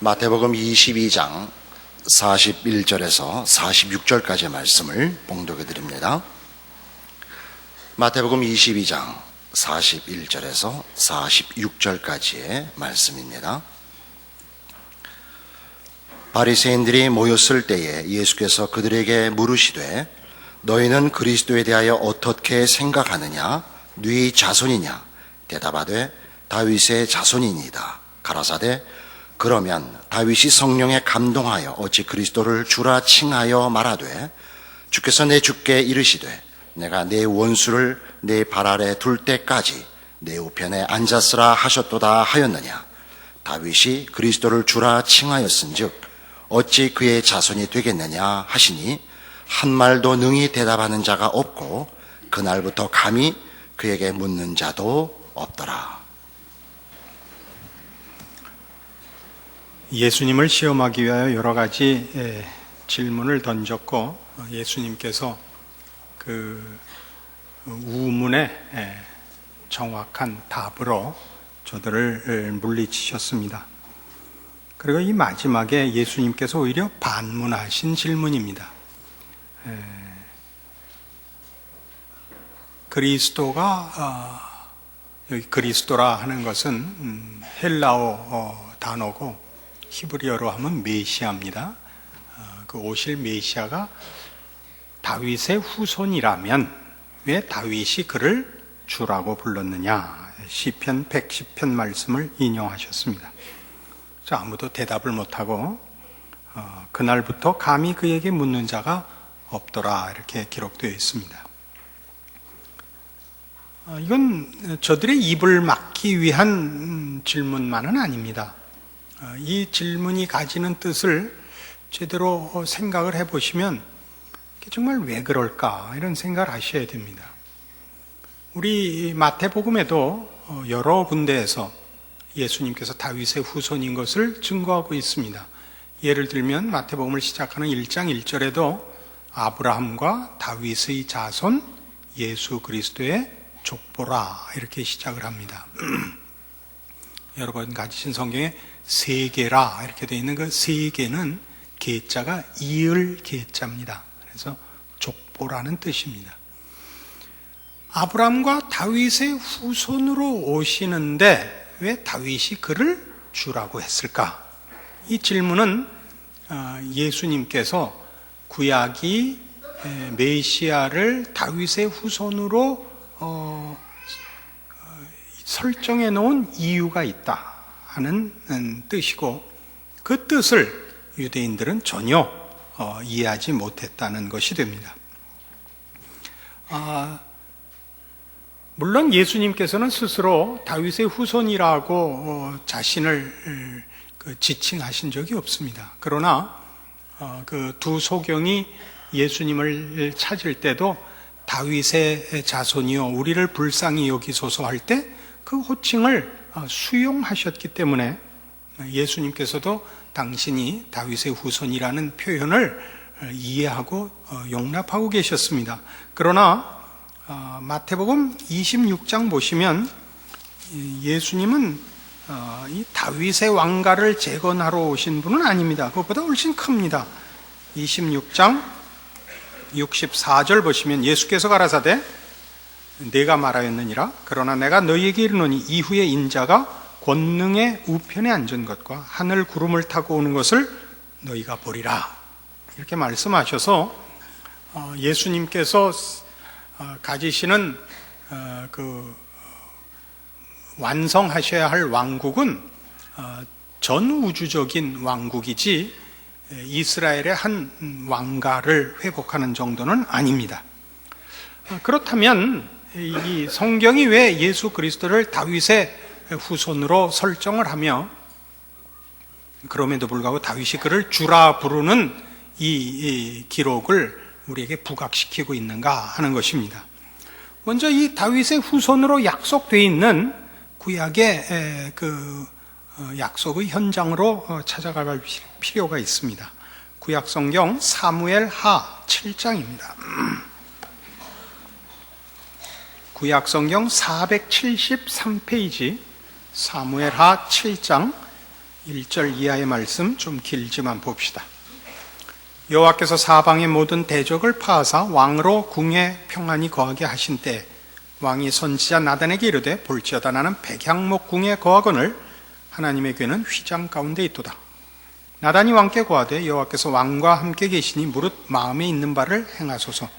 마태복음 22장 41절에서 46절까지의 말씀을 봉독해 드립니다. 마태복음 22장 41절에서 46절까지의 말씀입니다. 바리새인들이 모였을 때에 예수께서 그들에게 물으시되 너희는 그리스도에 대하여 어떻게 생각하느냐? 네 자손이냐? 대답하되 다윗의 자손이니이다. 가라사대 그러면 다윗이 성령에 감동하여 어찌 그리스도를 주라 칭하여 말하되 주께서 내 주께 이르시되 내가 내 원수를 내 발 아래 둘 때까지 내 우편에 앉았으라 하셨도다 하였느냐? 다윗이 그리스도를 주라 칭하였은즉 어찌 그의 자손이 되겠느냐 하시니 한 말도 능히 대답하는 자가 없고 그날부터 감히 그에게 묻는 자도 없더라. 예수님을 시험하기 위하여 여러 가지 질문을 던졌고 예수님께서 그 우문에 정확한 답으로 저들을 물리치셨습니다. 그리고 이 마지막에 예수님께서 오히려 반문하신 질문입니다. 그리스도가 여기 그리스도라 하는 것은 헬라어 단어고 히브리어로 하면 메시아입니다. 그 오실 메시아가 다윗의 후손이라면 왜 다윗이 그를 주라고 불렀느냐? 시편 110편 말씀을 인용하셨습니다. 아무도 대답을 못하고 그날부터 감히 그에게 묻는 자가 없더라 이렇게 기록되어 있습니다. 이건 저들의 입을 막기 위한 질문만은 아닙니다. 이 질문이 가지는 뜻을 제대로 생각을 해보시면 정말 왜 그럴까 이런 생각을 하셔야 됩니다. 우리 마태복음에도 여러 군데에서 예수님께서 다윗의 후손인 것을 증거하고 있습니다. 예를 들면 마태복음을 시작하는 1장 1절에도 아브라함과 다윗의 자손 예수 그리스도의 족보라 이렇게 시작을 합니다. 여러분 가지신 성경에 세계라 이렇게 되어 있는 그 세계는 계자가 이을 계자입니다. 그래서 족보라는 뜻입니다. 아브라함과 다윗의 후손으로 오시는데 왜 다윗이 그를 주라고 했을까? 이 질문은 예수님께서 구약이 메시아를 다윗의 후손으로 설정해 놓은 이유가 있다 하는 뜻이고 그 뜻을 유대인들은 전혀 이해하지 못했다는 것이 됩니다. 물론 예수님께서는 스스로 다윗의 후손이라고 자신을 지칭하신 적이 없습니다. 그러나 그 두 소경이 예수님을 찾을 때도 다윗의 자손이요 우리를 불쌍히 여기소서 할 때 그 호칭을 수용하셨기 때문에 예수님께서도 당신이 다윗의 후손이라는 표현을 이해하고 용납하고 계셨습니다. 그러나 마태복음 26장 보시면 예수님은 이 다윗의 왕가를 재건하러 오신 분은 아닙니다. 그것보다 훨씬 큽니다. 26장 64절 보시면 예수께서 가라사대 내가 말하였느니라 그러나 내가 너희에게 이르노니 이후에 인자가 권능의 우편에 앉은 것과 하늘 구름을 타고 오는 것을 너희가 보리라 이렇게 말씀하셔서 예수님께서 가지시는 그 완성하셔야 할 왕국은 전 우주적인 왕국이지 이스라엘의 한 왕가를 회복하는 정도는 아닙니다. 그렇다면 이 성경이 왜 예수 그리스도를 다윗의 후손으로 설정을 하며 그럼에도 불구하고 다윗이 그를 주라 부르는 이 기록을 우리에게 부각시키고 있는가 하는 것입니다. 먼저 이 다윗의 후손으로 약속되어 있는 구약의 그 약속의 현장으로 찾아갈 필요가 있습니다. 구약 성경 사무엘하 7장입니다. 구약 성경 473페이지 사무엘하 7장 1절 이하의 말씀 좀 길지만 봅시다. 여호와께서 사방의 모든 대적을 파하사 왕으로 궁에 평안히 거하게 하신 때 왕이 선지자 나단에게 이르되 볼지어다 나는 백향목 궁에 거하거늘 하나님의 궤는 휘장 가운데 있도다. 나단이 왕께 고하되 여호와께서 왕과 함께 계시니 무릇 마음에 있는 바를 행하소서.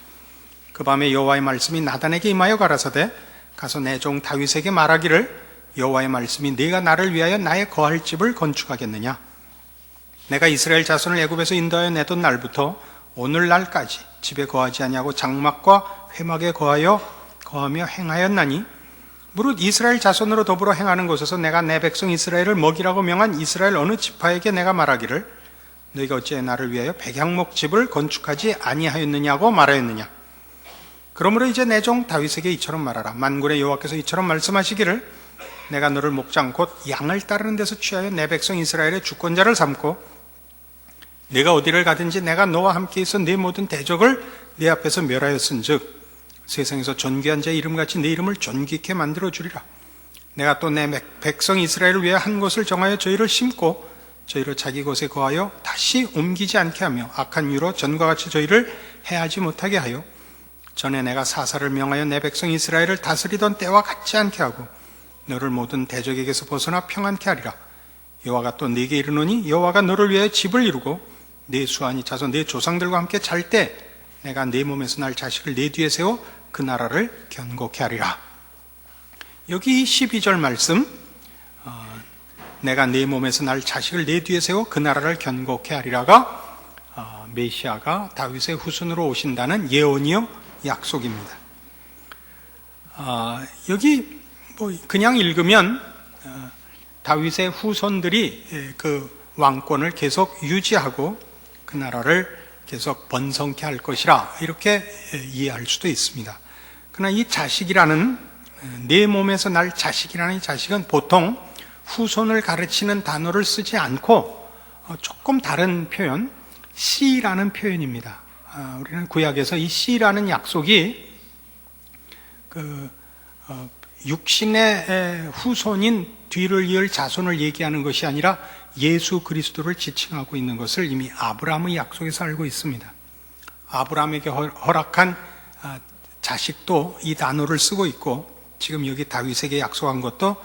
그 밤에 여호와의 말씀이 나단에게 임하여 가라사대 가서 내 종 다윗에게 말하기를 여호와의 말씀이 네가 나를 위하여 나의 거할 집을 건축하겠느냐. 내가 이스라엘 자손을 애굽에서 인도하여 내던 날부터 오늘날까지 집에 거하지 아니하고 장막과 회막에 거하며 행하였나니 무릇 이스라엘 자손으로 더불어 행하는 곳에서 내가 내 백성 이스라엘을 먹이라고 명한 이스라엘 어느 지파에게 내가 말하기를 너희가 어찌 나를 위하여 백향목 집을 건축하지 아니하였느냐고 말하였느냐. 그러므로 이제 내 종 다윗에게 이처럼 말하라. 만군의 여호와께서 이처럼 말씀하시기를 내가 너를 목장 곧 양을 따르는 데서 취하여 내 백성 이스라엘의 주권자를 삼고 네가 어디를 가든지 내가 너와 함께 있어 네 모든 대적을 네 앞에서 멸하였은즉 세상에서 존귀한 자의 이름같이 네 이름을 존귀케 만들어 주리라. 내가 또 내 백성 이스라엘을 위해 한 곳을 정하여 저희를 심고 저희를 자기 곳에 거하여 다시 옮기지 않게 하며 악한 유로 전과 같이 저희를 해하지 못하게 하여 전에 내가 사사를 명하여 내 백성 이스라엘을 다스리던 때와 같지 않게 하고 너를 모든 대적에게서 벗어나 평안케 하리라. 여호와가 또 네게 이르노니 여호와가 너를 위하여 집을 이루고 네 수완이 차서 네 조상들과 함께 잘 때 내가 네 몸에서 날 자식을 네 뒤에 세워 그 나라를 견고케 하리라. 여기 12절 말씀 내가 네 몸에서 날 자식을 네 뒤에 세워 그 나라를 견고케 하리라가 메시아가 다윗의 후손으로 오신다는 예언이요 약속입니다. 여기 그냥 읽으면 다윗의 후손들이 그 왕권을 계속 유지하고 그 나라를 계속 번성케 할 것이라 이렇게 이해할 수도 있습니다. 그러나 이 자식이라는 내 몸에서 날 자식이라는 이 자식은 보통 후손을 가르치는 단어를 쓰지 않고 조금 다른 표현, 씨라는 표현입니다. 우리는 구약에서 이 씨라는 약속이 육신의 후손인 뒤를 이을 자손을 얘기하는 것이 아니라 예수 그리스도를 지칭하고 있는 것을 이미 아브라함의 약속에서 알고 있습니다. 아브라함에게 허락한 자식도 이 단어를 쓰고 있고 지금 여기 다윗에게 약속한 것도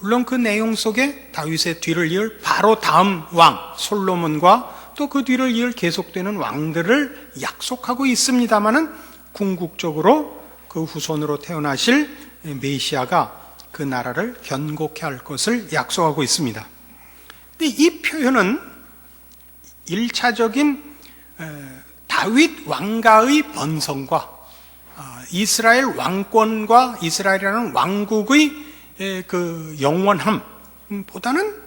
물론 그 내용 속에 다윗의 뒤를 이을 바로 다음 왕 솔로몬과 또 그 뒤를 이을 계속되는 왕들을 약속하고 있습니다마는 궁극적으로 그 후손으로 태어나실 메시아가 그 나라를 견고케 할 것을 약속하고 있습니다. 근데 이 표현은 1차적인 다윗 왕가의 번성과 이스라엘 왕권과 이스라엘이라는 왕국의 그 영원함보다는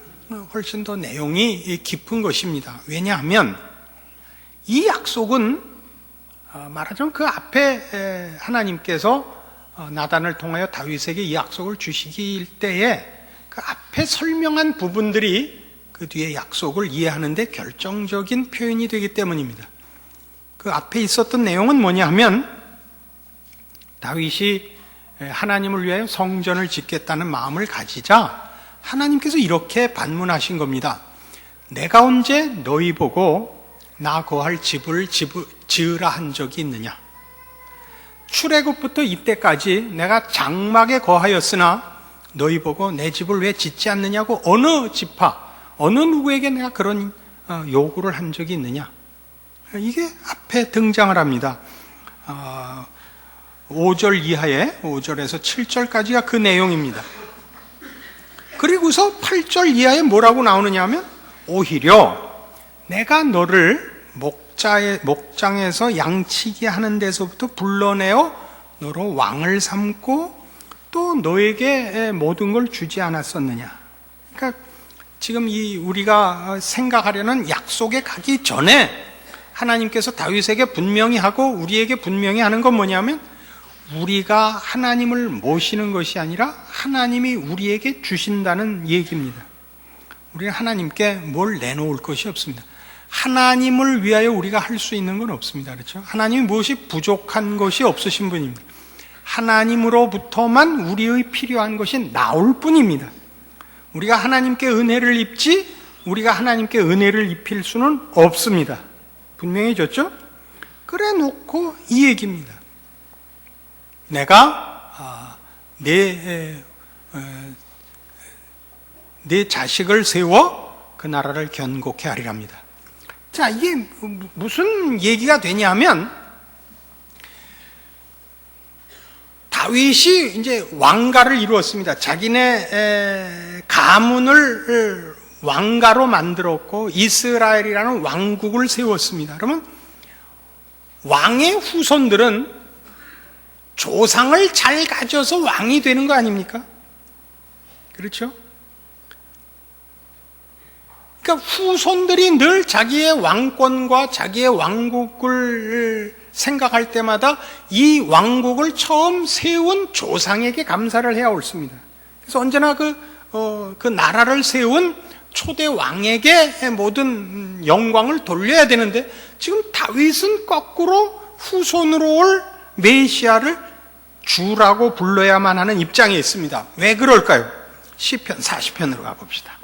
훨씬 더 내용이 깊은 것입니다. 왜냐하면 이 약속은 말하자면 그 앞에 하나님께서 나단을 통하여 다윗에게 이 약속을 주시길 때에 그 앞에 설명한 부분들이 그 뒤에 약속을 이해하는데 결정적인 표현이 되기 때문입니다. 그 앞에 있었던 내용은 뭐냐 하면 다윗이 하나님을 위하여 성전을 짓겠다는 마음을 가지자 하나님께서 이렇게 반문하신 겁니다. 내가 언제 너희 보고 나 거할 집을 지으라 한 적이 있느냐. 출애굽부터 이때까지 내가 장막에 거하였으나 너희 보고 내 집을 왜 짓지 않느냐고 어느 지파, 어느 누구에게 내가 그런 요구를 한 적이 있느냐. 이게 앞에 등장을 합니다. 5절 이하에 5절에서 7절까지가 그 내용입니다. 그리고서 8절 이하에 뭐라고 나오느냐 하면 오히려 내가 너를 목장에서 양치기 하는 데서부터 불러내어 너로 왕을 삼고 또 너에게 모든 걸 주지 않았었느냐. 그러니까 지금 우리가 생각하려는 약속에 가기 전에 하나님께서 다윗에게 분명히 하고 우리에게 분명히 하는 건 뭐냐면 우리가 하나님을 모시는 것이 아니라 하나님이 우리에게 주신다는 얘기입니다. 우리는 하나님께 뭘 내놓을 것이 없습니다. 하나님을 위하여 우리가 할 수 있는 건 없습니다. 그렇죠? 하나님이 무엇이 부족한 것이 없으신 분입니다. 하나님으로부터만 우리의 필요한 것이 나올 뿐입니다. 우리가 하나님께 은혜를 입지 우리가 하나님께 은혜를 입힐 수는 없습니다. 분명해졌죠? 그래 놓고 이 얘기입니다. 내가 내 자식을 세워 그 나라를 견고케 하리랍니다. 자, 이게 무슨 얘기가 되냐면, 다윗이 이제 왕가를 이루었습니다. 자기네 가문을 왕가로 만들었고 이스라엘이라는 왕국을 세웠습니다. 그러면 왕의 후손들은 조상을 잘 가져서 왕이 되는 거 아닙니까? 그렇죠? 그러니까 후손들이 늘 자기의 왕권과 자기의 왕국을 생각할 때마다 이 왕국을 처음 세운 조상에게 감사를 해야 옳습니다. 그래서 언제나 그 나라를 세운 초대 왕에게 모든 영광을 돌려야 되는데, 지금 다윗은 거꾸로 후손으로 올 메시아를 주라고 불러야만 하는 입장에 있습니다. 왜 그럴까요? 시편 40편으로 가봅시다.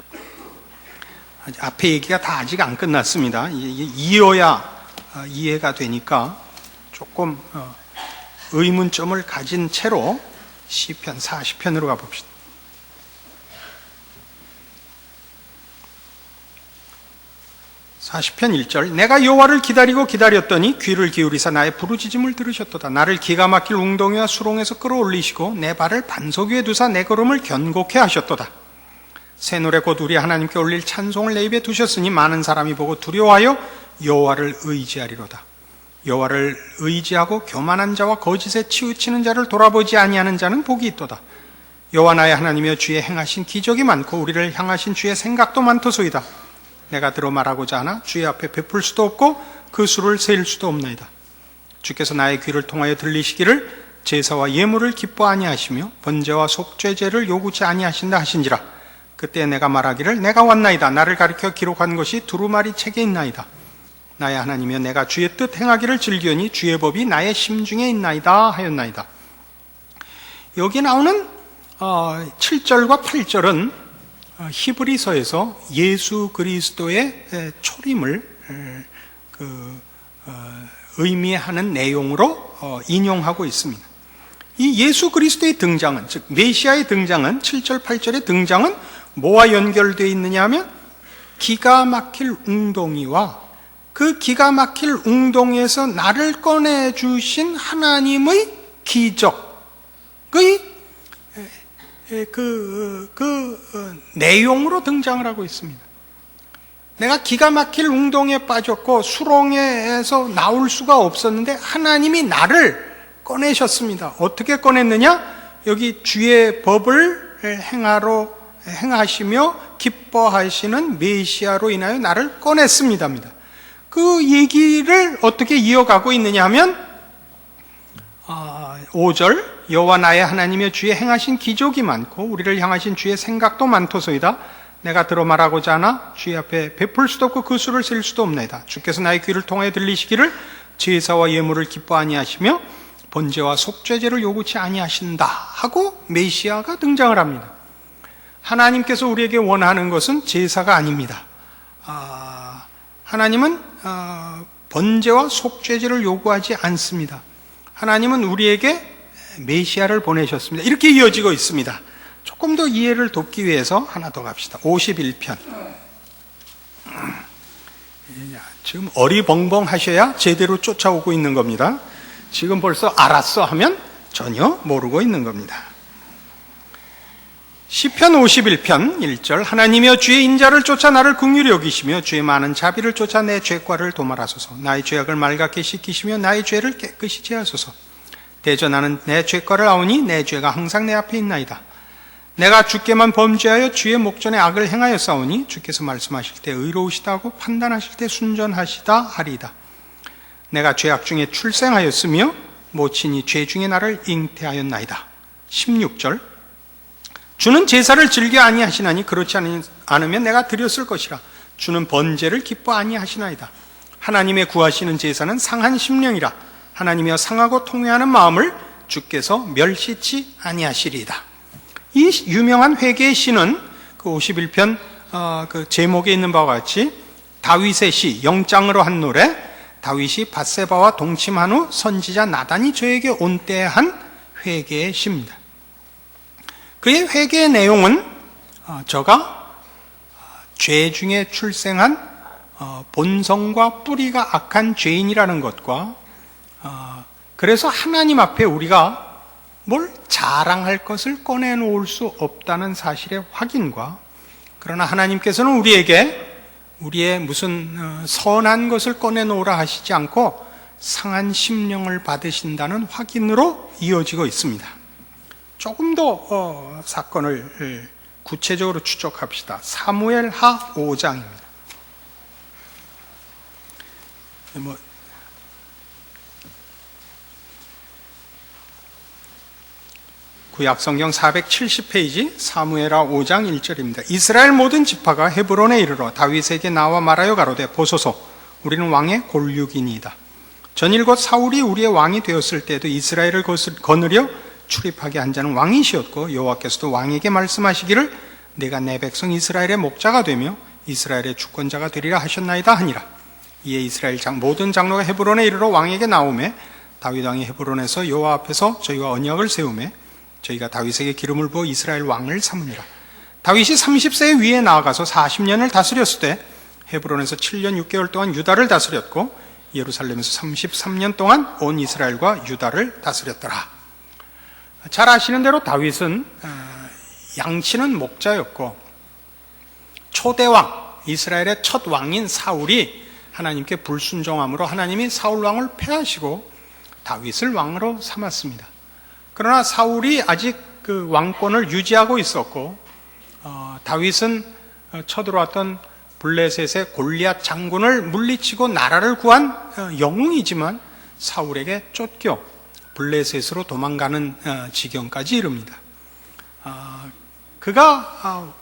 앞에 얘기가 다 아직 안 끝났습니다. 이어야 이해가 되니까 조금 의문점을 가진 채로 시편 40편으로 가봅시다. 시편 1절, 내가 여호와를 기다리고 기다렸더니 귀를 기울이사 나의 부르짖음을 들으셨도다. 나를 기가 막힐 웅덩이와 수렁에서 끌어올리시고 내 발을 반석 위에 두사 내 걸음을 견고케 하셨도다. 새 노래 곧 우리 하나님께 올릴 찬송을 내 입에 두셨으니 많은 사람이 보고 두려워하여 여호와를 의지하리로다. 여호와를 의지하고 교만한 자와 거짓에 치우치는 자를 돌아보지 아니하는 자는 복이 있도다. 여호와 나의 하나님이여, 주의 행하신 기적이 많고 우리를 향하신 주의 생각도 많도소이다. 내가 들어 말하고자 하나 주의 앞에 베풀 수도 없고 그 수를 셀 수도 없나이다. 주께서 나의 귀를 통하여 들리시기를 제사와 예물을 기뻐 아니하시며 번제와 속죄제를 요구치 아니하신다 하신지라. 그때 내가 말하기를 내가 왔나이다. 나를 가리켜 기록한 것이 두루마리 책에 있나이다. 나의 하나님이여, 내가 주의 뜻 행하기를 즐기오니 주의 법이 나의 심중에 있나이다 하였나이다. 여기 나오는 7절과 8절은 히브리서에서 예수 그리스도의 초림을 의미하는 내용으로 인용하고 있습니다. 이 예수 그리스도의 등장은, 즉 메시아의 등장은, 7절 8절의 등장은 뭐와 연결되어 있느냐 하면 기가 막힐 웅덩이와 그 기가 막힐 웅덩이에서 나를 꺼내주신 하나님의 기적의 내용으로 등장을 하고 있습니다. 내가 기가 막힐 웅덩이에 빠졌고 수렁에서 나올 수가 없었는데 하나님이 나를 꺼내셨습니다. 어떻게 꺼냈느냐? 여기 주의 법을 행하시며 기뻐하시는 메시아로 인하여 나를 꺼냈습니다입니다. 그 얘기를 어떻게 이어가고 있느냐 하면 5절, 여호와 나의 하나님이여, 주의 행하신 기적이 많고 우리를 향하신 주의 생각도 많도소이다. 내가 들어 말하고자 하나 주의 앞에 베풀 수도 없고 그 수를 셀 수도 없나이다. 주께서 나의 귀를 통하여 들리시기를 제사와 예물을 기뻐 아니하시며 번제와 속죄제를 요구치 아니하신다 하고 메시아가 등장을 합니다. 하나님께서 우리에게 원하는 것은 제사가 아닙니다. 하나님은 번제와 속죄제를 요구하지 않습니다. 하나님은 우리에게 메시아를 보내셨습니다. 이렇게 이어지고 있습니다. 조금 더 이해를 돕기 위해서 하나 더 갑시다. 51편. 지금 어리벙벙 하셔야 제대로 쫓아오고 있는 겁니다. 지금 벌써 알았어 하면 전혀 모르고 있는 겁니다. 시편 51편 1절, 하나님이여, 주의 인자를 쫓아 나를 긍휼히 여기시며 주의 많은 자비를 쫓아 내 죄과를 도말하소서. 나의 죄악을 말갛게 씻기시며 나의 죄를 깨끗이 제하소서. 대저 나는 내 죄과를 아오니 내 죄가 항상 내 앞에 있나이다. 내가 주께만 범죄하여 주의 목전에 악을 행하여 싸우니 주께서 말씀하실 때 의로우시다고 판단하실 때 순전하시다 하리이다. 내가 죄악 중에 출생하였으며 모친이 죄 중에 나를 잉태하였나이다. 16절, 주는 제사를 즐겨 아니하시나니 그렇지 않으면 내가 드렸을 것이라. 주는 번제를 기뻐 아니하시나이다. 하나님의 구하시는 제사는 상한 심령이라. 하나님이여, 상하고 통회하는 마음을 주께서 멸시치 아니하시리이다. 이 유명한 회개의 시는 그 51편 그 제목에 있는 바와 같이 다윗의 시 영장으로 한 노래, 다윗이 밧세바와 동침한 후 선지자 나단이 저에게 온 때에 한 회개의 시입니다. 그의 회개의 내용은 저가 죄 중에 출생한 본성과 뿌리가 악한 죄인이라는 것과 그래서 하나님 앞에 우리가 뭘 자랑할 것을 꺼내놓을 수 없다는 사실의 확인과, 그러나 하나님께서는 우리에게 우리의 무슨 선한 것을 꺼내놓으라 하시지 않고 상한 심령을 받으신다는 확인으로 이어지고 있습니다. 조금 더 사건을 구체적으로 추적합시다. 사무엘하 5장입니다. 구약성경 470페이지 사무엘하 5장 1절입니다. 이스라엘 모든 지파가 헤브론에 이르러 다윗에게 나와 말하여 가로되 보소서 우리는 왕의 골육이니이다. 전일 곧 사울이 우리의 왕이 되었을 때에도 이스라엘을 거느려 출입하게 한 자는 왕이시었고 여호와께서도 왕에게 말씀하시기를 내가 내 백성 이스라엘의 목자가 되며 이스라엘의 주권자가 되리라 하셨나이다 하니라. 이에 이스라엘 모든 장로가 헤브론에 이르러 왕에게 나오매 다윗 왕이 헤브론에서 여호와 앞에서 저희와 언약을 세우매 저희가 다윗에게 기름을 부어 이스라엘 왕을 삼으니라. 다윗이 30세 위에 나아가서 40년을 다스렸을 때 헤브론에서 7년 6개월 동안 유다를 다스렸고 예루살렘에서 33년 동안 온 이스라엘과 유다를 다스렸더라. 잘 아시는 대로 다윗은 양치는 목자였고 초대왕, 이스라엘의 첫 왕인 사울이 하나님께 불순종함으로 하나님이 사울 왕을 패하시고 다윗을 왕으로 삼았습니다. 그러나 사울이 아직 그 왕권을 유지하고 있었고 다윗은 쳐들어왔던 블레셋의 골리앗 장군을 물리치고 나라를 구한 영웅이지만 사울에게 쫓겨 블레셋으로 도망가는 지경까지 이릅니다. 그가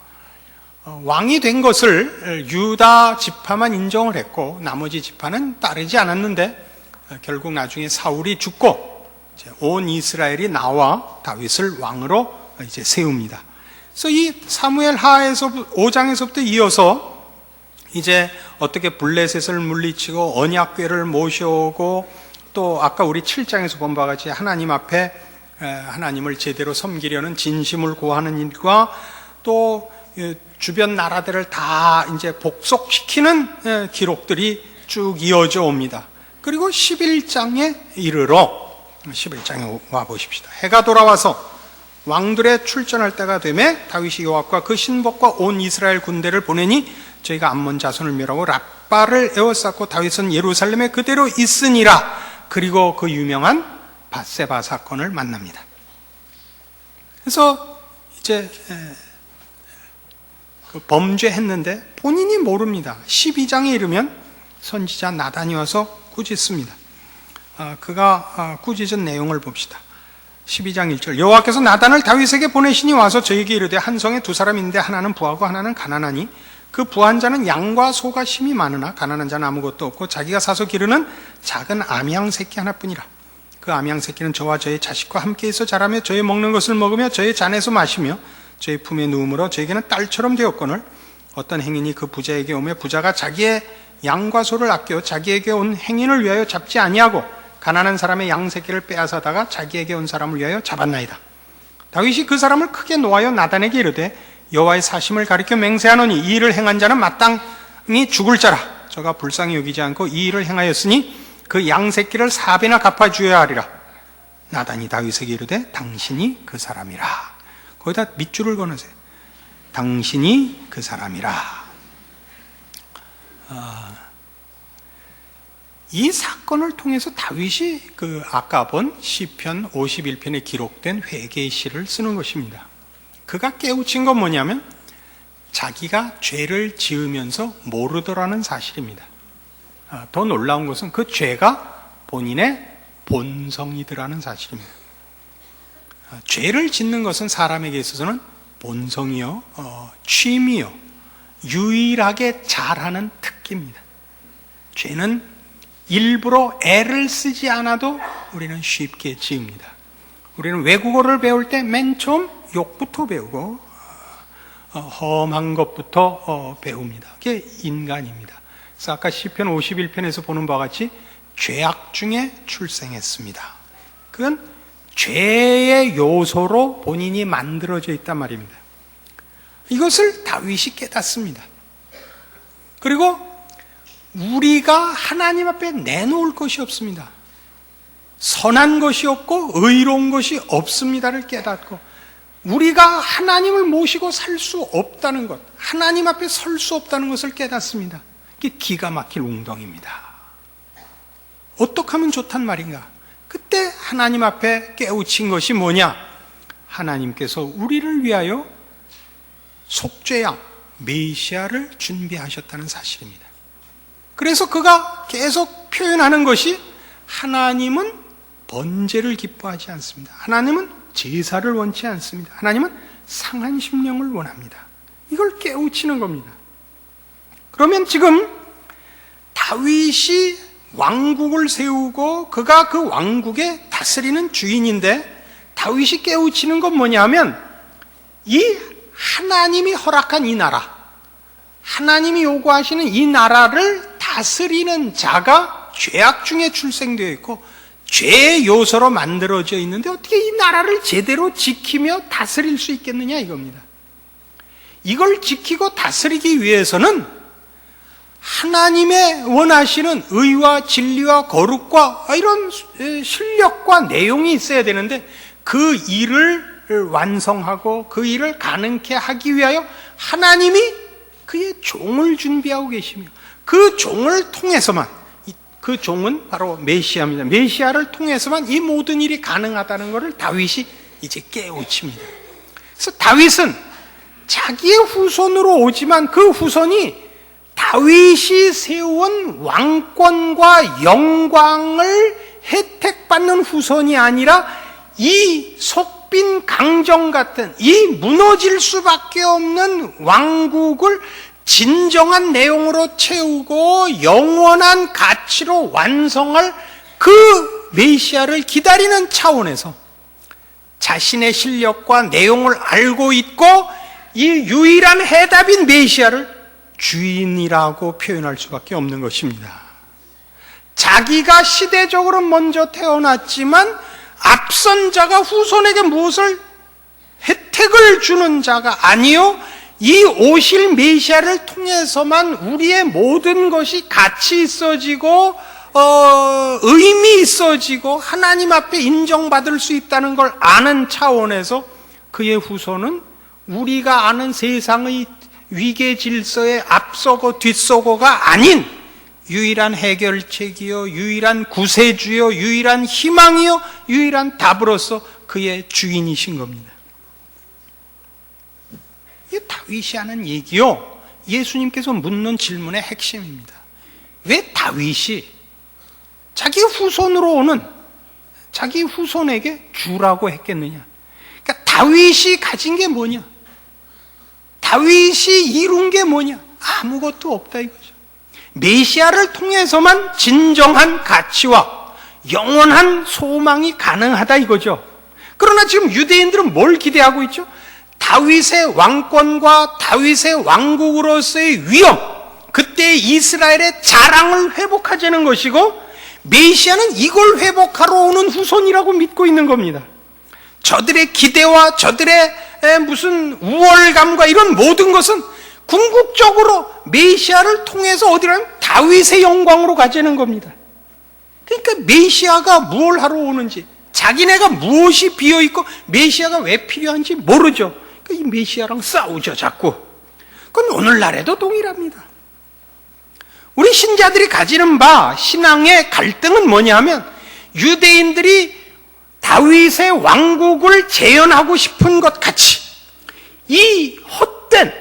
왕이 된 것을 유다 지파만 인정을 했고 나머지 지파는 따르지 않았는데 결국 나중에 사울이 죽고 온 이스라엘이 나와 다윗을 왕으로 이제 세웁니다. 그래서 이 사무엘 하에서 5장에서부터 이어서 이제 어떻게 블레셋을 물리치고 언약궤를 모셔오고 또 아까 우리 7장에서 본 바와 같이 하나님 앞에 하나님을 제대로 섬기려는 진심을 고하는 일과 또 주변 나라들을 다 이제 복속시키는 기록들이 쭉 이어져 옵니다. 그리고 11장에 이르러 11장에 와 보십시다. 해가 돌아와서 왕들의 출전할 때가 되매 다윗이 요압과 그 신복과 온 이스라엘 군대를 보내니 저희가 암몬 자손을 멸하고 랍바를 에워쌌고 다윗은 예루살렘에 그대로 있으니라. 그리고 그 유명한 밧세바 사건을 만납니다. 그래서 이제 범죄했는데 본인이 모릅니다. 12장에 이르면 선지자 나단이 와서 꾸짖습니다. 그가 꾸짖은 내용을 봅시다. 12장 1절 여호와께서 나단을 다윗에게 보내시니 와서 저에게 이르되 한 성에 두 사람인데 하나는 부하고 하나는 가난하니 그 부한 자는 양과 소가 심이 많으나 가난한 자는 아무것도 없고 자기가 사서 기르는 작은 암양 새끼 하나뿐이라. 그 암양 새끼는 저와 저의 자식과 함께 있어 자라며 저의 먹는 것을 먹으며 저의 잔에서 마시며 저의 품에 누움으로 저에게는 딸처럼 되었거늘 어떤 행인이 그 부자에게 오며 부자가 자기의 양과 소를 아껴 자기에게 온 행인을 위하여 잡지 아니하고 가난한 사람의 양 새끼를 빼앗아다가 자기에게 온 사람을 위하여 잡았나이다. 다윗이 그 사람을 크게 노하여 나단에게 이르되 여호와의 사심을 가리켜 맹세하노니 이 일을 행한 자는 마땅히 죽을 자라. 저가 불쌍히 여기지 않고 이 일을 행하였으니 그 양 새끼를 4배나 갚아주어야 하리라. 나단이 다윗에게 이르되 당신이 그 사람이라. 거기다 밑줄을 그어놓으세요. 당신이 그 사람이라. 이 사건을 통해서 다윗이 그 아까 본 시편 51편에 기록된 회개의 시를 쓰는 것입니다. 그가 깨우친 건 뭐냐면 자기가 죄를 지으면서 모르더라는 사실입니다. 더 놀라운 것은 그 죄가 본인의 본성이더라는 사실입니다. 죄를 짓는 것은 사람에게 있어서는 본성이요, 취미요, 유일하게 잘하는 특기입니다. 죄는 일부러 애를 쓰지 않아도 우리는 쉽게 지읍니다. 우리는 외국어를 배울 때 맨 처음 욕부터 배우고 험한 것부터 배웁니다. 그게 인간입니다. 그래서 아까 시편 51편에서 보는 바와 같이 죄악 중에 출생했습니다. 그건 죄의 요소로 본인이 만들어져 있단 말입니다. 이것을 다윗이 깨닫습니다. 그리고 우리가 하나님 앞에 내놓을 것이 없습니다. 선한 것이 없고 의로운 것이 없습니다를 깨닫고 우리가 하나님을 모시고 살 수 없다는 것, 하나님 앞에 설 수 없다는 것을 깨닫습니다. 이게 기가 막힐 웅덩이입니다. 어떻게 하면 좋단 말인가? 그때 하나님 앞에 깨우친 것이 뭐냐? 하나님께서 우리를 위하여 속죄양, 메시아를 준비하셨다는 사실입니다. 그래서 그가 계속 표현하는 것이 하나님은 번제를 기뻐하지 않습니다. 하나님은 제사를 원치 않습니다. 하나님은 상한 심령을 원합니다. 이걸 깨우치는 겁니다. 그러면 지금 다윗이 왕국을 세우고 그가 그 왕국의 다스리는 주인인데 다윗이 깨우치는 건 뭐냐면 이 하나님이 허락한 이 나라, 하나님이 요구하시는 이 나라를 다스리는 자가 죄악 중에 출생되어 있고 죄의 요소로 만들어져 있는데 어떻게 이 나라를 제대로 지키며 다스릴 수 있겠느냐 이겁니다. 이걸 지키고 다스리기 위해서는 하나님의 원하시는 의와 진리와 거룩과 이런 실력과 내용이 있어야 되는데 그 일을 완성하고 그 일을 가능케 하기 위하여 하나님이 그의 종을 준비하고 계시며 그 종을 통해서만, 그 종은 바로 메시아입니다. 메시아를 통해서만 이 모든 일이 가능하다는 것을 다윗이 이제 깨우칩니다. 그래서 다윗은 자기의 후손으로 오지만 그 후손이 다윗이 세운 왕권과 영광을 혜택받는 후손이 아니라 이 속빈 강정 같은 이 무너질 수밖에 없는 왕국을 진정한 내용으로 채우고 영원한 가치로 완성할 그 메시아를 기다리는 차원에서 자신의 실력과 내용을 알고 있고 이 유일한 해답인 메시아를 주인이라고 표현할 수밖에 없는 것입니다. 자기가 시대적으로 먼저 태어났지만 앞선 자가 후손에게 무엇을 혜택을 주는 자가 아니요 이 오실 메시아를 통해서만 우리의 모든 것이 가치 있어지고 의미 있어지고 하나님 앞에 인정받을 수 있다는 걸 아는 차원에서 그의 후손은 우리가 아는 세상의 위계 질서에 앞서고 뒤서고가 아닌 유일한 해결책이요, 유일한 구세주요, 유일한 희망이요, 유일한 답으로서 그의 주인이신 겁니다. 이게 다윗이 하는 얘기요, 예수님께서 묻는 질문의 핵심입니다. 왜 다윗이 자기 후손으로 오는 자기 후손에게 주라고 했겠느냐? 그러니까 다윗이 가진 게 뭐냐? 다윗이 이룬 게 뭐냐? 아무것도 없다 이거죠. 메시아를 통해서만 진정한 가치와 영원한 소망이 가능하다 이거죠. 그러나 지금 유대인들은 뭘 기대하고 있죠? 다윗의 왕권과 다윗의 왕국으로서의 위엄, 그때 이스라엘의 자랑을 회복하자는 것이고 메시아는 이걸 회복하러 오는 후손이라고 믿고 있는 겁니다. 저들의 기대와 저들의 무슨 우월감과 이런 모든 것은 궁극적으로 메시아를 통해서 어디라면 다윗의 영광으로 가자는 겁니다. 그러니까 메시아가 뭘 하러 오는지, 자기네가 무엇이 비어있고 메시아가 왜 필요한지 모르죠. 그러니까 이 메시아랑 싸우죠 자꾸. 그건 오늘날에도 동일합니다. 우리 신자들이 가지는 바 신앙의 갈등은 뭐냐 하면 유대인들이 다윗의 왕국을 재현하고 싶은 것 같이 이 헛된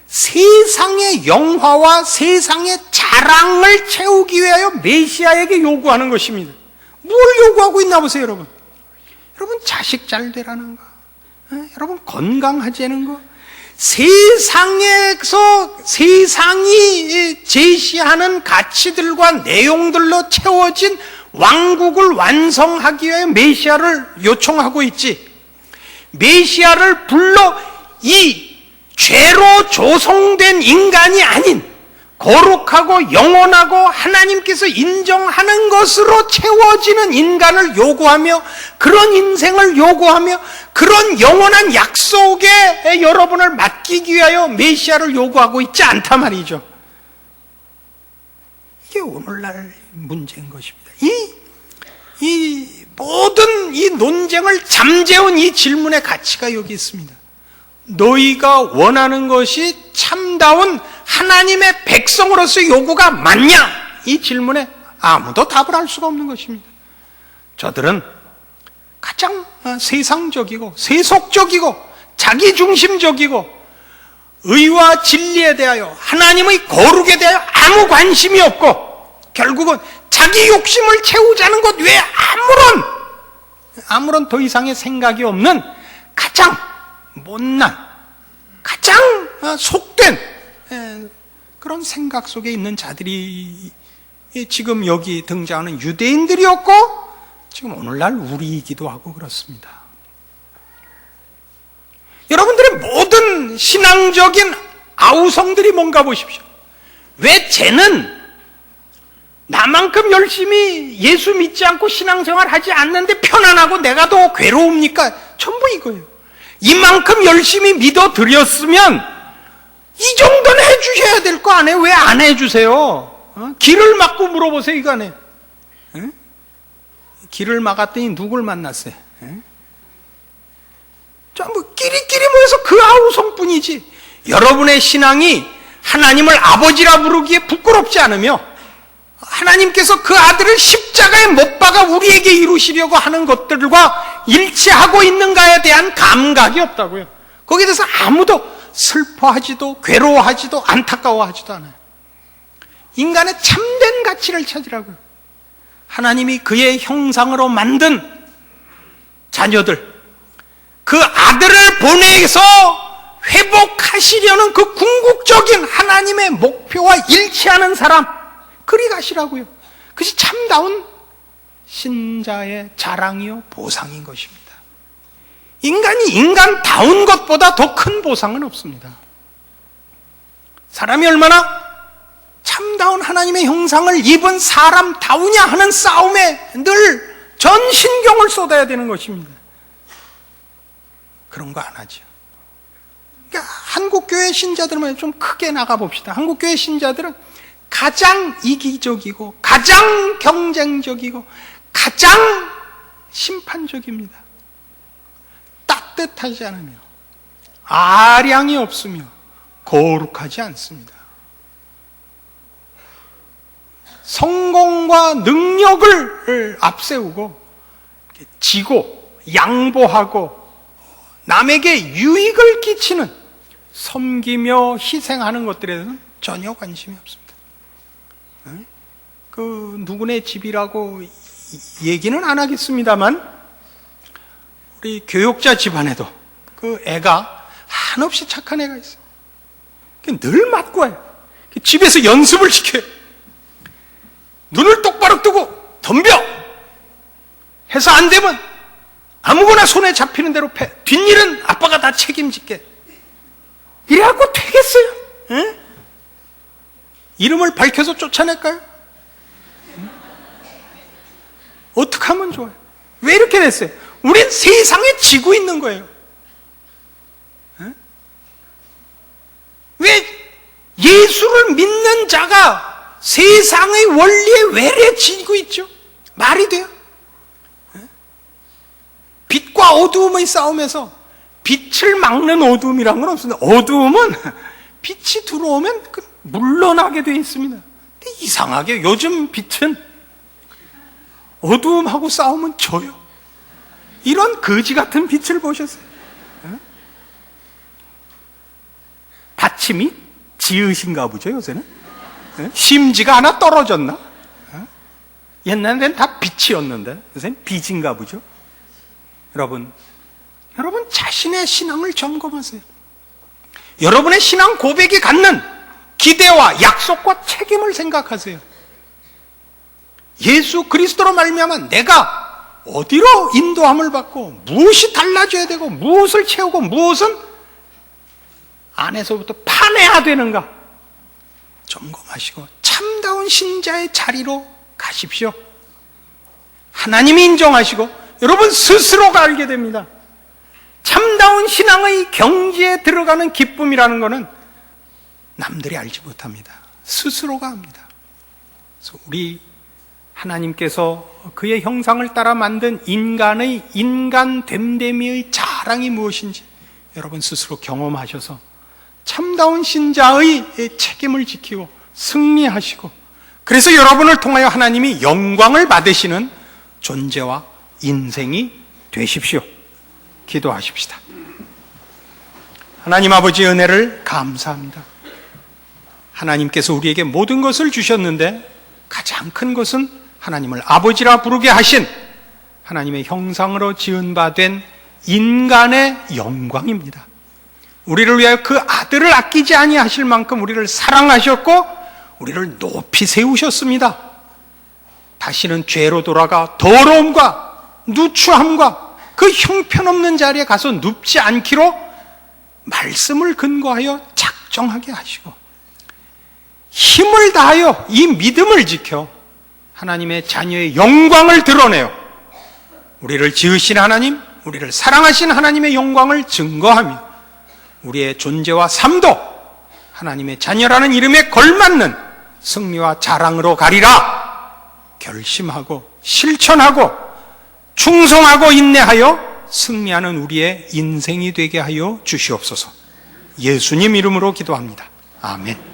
세상의 영화와 세상의 자랑을 채우기 위하여 메시아에게 요구하는 것입니다. 뭘 요구하고 있나 보세요 여러분. 여러분 자식 잘 되라는 거, 여러분 건강하자는 거, 세상에서 세상이 제시하는 가치들과 내용들로 채워진 왕국을 완성하기 위해 메시아를 요청하고 있지, 메시아를 불러 이 죄로 조성된 인간이 아닌 거룩하고 영원하고 하나님께서 인정하는 것으로 채워지는 인간을 요구하며 그런 인생을 요구하며 그런 영원한 약속에 여러분을 맡기기 위하여 메시아를 요구하고 있지 않단 말이죠. 이게 오늘날 문제인 것입니다. 이 모든 이 논쟁을 잠재운 이 질문의 가치가 여기 있습니다. 너희가 원하는 것이 참다운 하나님의 백성으로서의 요구가 맞냐? 이 질문에 아무도 답을 할 수가 없는 것입니다. 저들은 가장 세상적이고 세속적이고 자기중심적이고 의와 진리에 대하여 하나님의 거룩에 대하여 아무 관심이 없고 결국은 자기 욕심을 채우자는 것 외에 아무런 더 이상의 생각이 없는 가장 못난, 가장 속된 그런 생각 속에 있는 자들이 지금 여기 등장하는 유대인들이었고 지금 오늘날 우리이기도 하고 그렇습니다. 여러분들의 모든 신앙적인 아우성들이 뭔가 보십시오. 왜 쟤는 나만큼 열심히 예수 믿지 않고 신앙생활 하지 않는데 편안하고 내가 더 괴로웁니까? 전부 이거예요. 이만큼 열심히 믿어드렸으면 이 정도는 해주셔야 될 거 아니에요? 왜 안 해주세요? 길을 막고 물어보세요, 이간에. 길을 막았더니 누굴 만났어요? 전부 끼리끼리 모여서 그 아우성뿐이지. 여러분의 신앙이 하나님을 아버지라 부르기에 부끄럽지 않으며 하나님께서 그 아들을 십자가에 못 박아 우리에게 이루시려고 하는 것들과 일치하고 있는가에 대한 감각이 없다고요. 거기에 대해서 아무도 슬퍼하지도 괴로워하지도 안타까워하지도 않아요. 인간의 참된 가치를 찾으라고요. 하나님이 그의 형상으로 만든 자녀들, 그 아들을 보내서 회복하시려는 그 궁극적인 하나님의 목표와 일치하는 사람, 그리 가시라고요. 그것이 참다운 신자의 자랑이요 보상인 것입니다. 인간이 인간다운 것보다 더 큰 보상은 없습니다. 사람이 얼마나 참다운 하나님의 형상을 입은 사람다우냐 하는 싸움에 늘 전 신경을 쏟아야 되는 것입니다. 그런 거 안 하죠. 그러니까 한국교회 신자들만 좀 크게 나가봅시다. 한국교회 신자들은 가장 이기적이고 가장 경쟁적이고 가장 심판적입니다. 따뜻하지 않으며 아량이 없으며 거룩하지 않습니다. 성공과 능력을 앞세우고 지고 양보하고 남에게 유익을 끼치는 섬기며 희생하는 것들에 대해서는 전혀 관심이 없습니다. 그 누구네 집이라고 얘기는 안 하겠습니다만 우리 교육자 집안에도 그 애가 한없이 착한 애가 있어요. 늘 맞고 와요. 집에서 연습을 시켜요. 눈을 똑바로 뜨고 덤벼 해서 안 되면 아무거나 손에 잡히는 대로 패. 뒷일은 아빠가 다 책임질게. 이래갖고 되겠어요? 응? 이름을 밝혀서 쫓아낼까요? 어떻게 하면 좋아요? 왜 이렇게 됐어요? 우린 세상에 지고 있는 거예요. 왜 예수를 믿는 자가 세상의 원리에 외래 지고 있죠? 말이 돼요? 빛과 어두움의 싸움에서 빛을 막는 어두움이란 건 없습니다. 어두움은 빛이 들어오면 물러나게 되어 있습니다. 근데 이상하게 요즘 빛은 어두움하고 싸우면 져요. 이런 거지 같은 빛을 보셨어요? 받침이 지으신가 보죠, 요새는? 심지가 하나 떨어졌나? 옛날엔 다 빛이었는데 요새는 빚인가 보죠? 여러분 자신의 신앙을 점검하세요. 여러분의 신앙 고백이 갖는 기대와 약속과 책임을 생각하세요. 예수 그리스도로 말미암아 내가 어디로 인도함을 받고 무엇이 달라져야 되고 무엇을 채우고 무엇은 안에서부터 파내야 되는가 점검하시고 참다운 신자의 자리로 가십시오. 하나님이 인정하시고 여러분 스스로가 알게 됩니다. 참다운 신앙의 경지에 들어가는 기쁨이라는 것은 남들이 알지 못합니다. 스스로가 압니다. 그래서 우리 하나님께서 그의 형상을 따라 만든 인간의 인간됨됨이의 자랑이 무엇인지 여러분 스스로 경험하셔서 참다운 신자의 책임을 지키고 승리하시고 그래서 여러분을 통하여 하나님이 영광을 받으시는 존재와 인생이 되십시오. 기도하십시다. 하나님 아버지의 은혜를 감사합니다. 하나님께서 우리에게 모든 것을 주셨는데 가장 큰 것은 하나님을 아버지라 부르게 하신 하나님의 형상으로 지은 바 된 인간의 영광입니다. 우리를 위하여 그 아들을 아끼지 아니하실 만큼 우리를 사랑하셨고 우리를 높이 세우셨습니다. 다시는 죄로 돌아가 더러움과 누추함과 그 형편없는 자리에 가서 눕지 않기로 말씀을 근거하여 작정하게 하시고 힘을 다하여 이 믿음을 지켜 하나님의 자녀의 영광을 드러내어 우리를 지으신 하나님, 우리를 사랑하신 하나님의 영광을 증거하며 우리의 존재와 삶도 하나님의 자녀라는 이름에 걸맞는 승리와 자랑으로 가리라 결심하고 실천하고 충성하고 인내하여 승리하는 우리의 인생이 되게 하여 주시옵소서. 예수님 이름으로 기도합니다. 아멘.